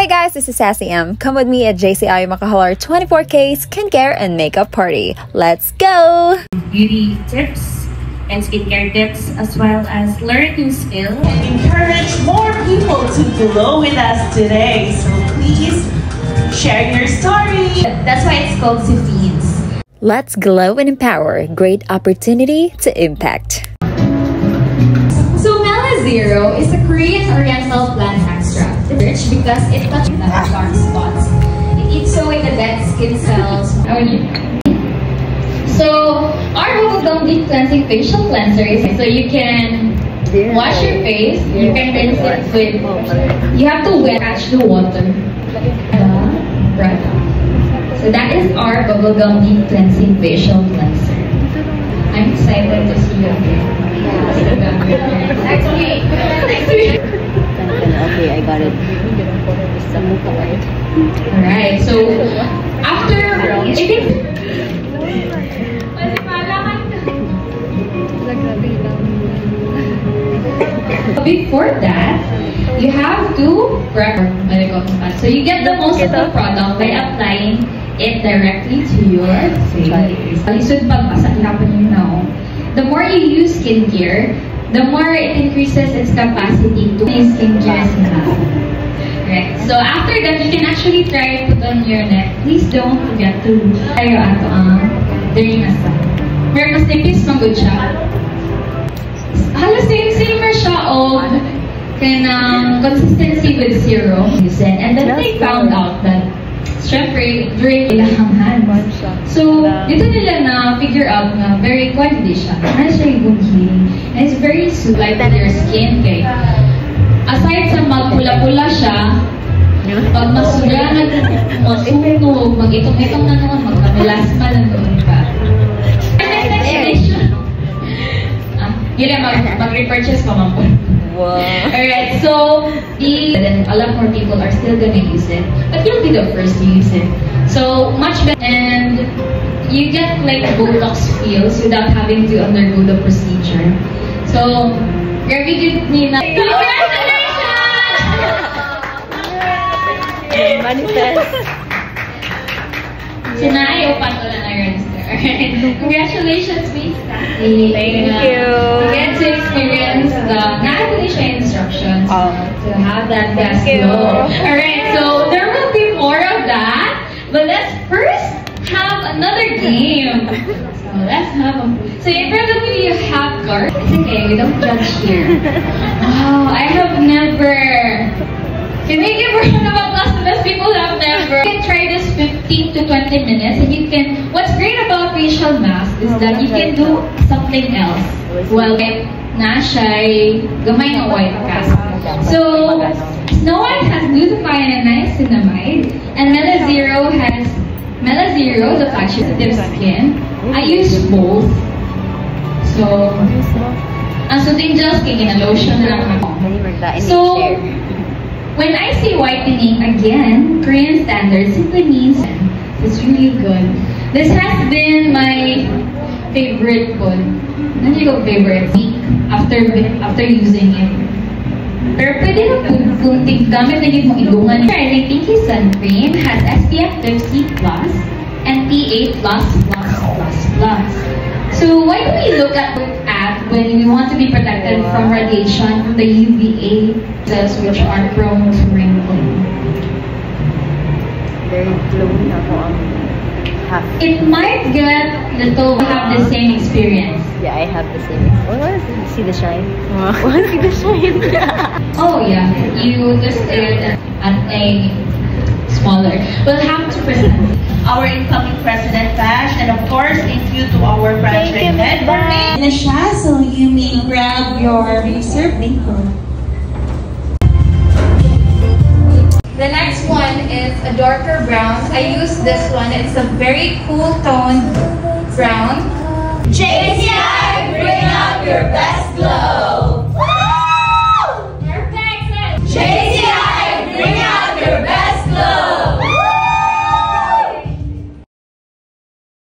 guys, this is Sassy M. Come with me at JCI Makahalar 24K Skincare and Makeup Party. Let's go! Beauty tips and skincare tips, as well as learn new skills. Encourage more people to glow with us today. So please share your story. That's why it's called Sifeeds. Let's glow and empower. Great opportunity to impact. So Mela Zero is a Korean Oriental plant extract. It's rich because it touches the dark spots. It eats away the dead skin cells. So our Bubblegum Deep Cleansing Facial Cleanser is so you can wash your face, you can rinse it with, you have to catch the water. So that is our Bubblegum Deep Cleansing Facial Cleanser. I'm excited to see you again. Next week. Okay, I got it. Alright, so after before that, you have to prep. So you get the most of the product by applying it directly to your face. The more you use skincare, the more it increases its capacity to make skincare. Right. So after that, you can actually try put on your neck. Please don't forget to try your during a sun. Pero mas nipis ng good siya. Halos same na siya o consistency with serum. And then they found out that syempre during ilahangan. So dito nila na figure out na very quality siya. Ano siya yung healing. And it's very suited to your skin. Okay? Aside sa magpula-pula siya, pag masuga na masunog, mag-itong-itong na naman, magkamilasma na naman ka. Yun mag-repurchase pa man po. Wow. Alright, so a lot more people are still gonna use it, but you'll be the first to use it. So much better, and you get like Botox feels without having to undergo the procedure. So very good, Nina. Manifest. Sinay upan ko na register. Congratulations, Miss Sassy. Thank you. You get to experience the instructions to have that best glow. Alright, so there will be more of that, but let's first have another game. So let's have so in front of you have cards. It's okay, we don't judge here. Wow, I have never. Can we give a round of applause to those people who have never? You can try this 15 to 20 minutes, and you can. What's great about facial mask is that you can do something else. Well, na siya'y gamay ng white cast. So Snow White has glutathione and niacinamide, and Mela Zero has the flagship skin. I use both. So ang soothing gel skin na lotion na lang ako. So when I say whitening again, Korean standard simply means it's really good. This has been my favorite food. Favorite week after using it. Pero pwede na kung gamit na yun mong ilungan. My Pinky Sun Cream has SPF 50+ and PA++++. So why do we look at when we want to be protected from radiation from the UVA cells which are prone to wrinkling? Very glowing ako ang half. It might get little have the same experience. Yeah, I have the same. Oh, see the shine? Want to see the shine? Oh yeah, you just did at a smaller. We'll have to present Our incoming President Bash, and of course, thank you to our branch head for me. So you may grab your reserve paper. The next one is a darker brown. I use this one. It's a very cool toned brown. JCI, bring out your best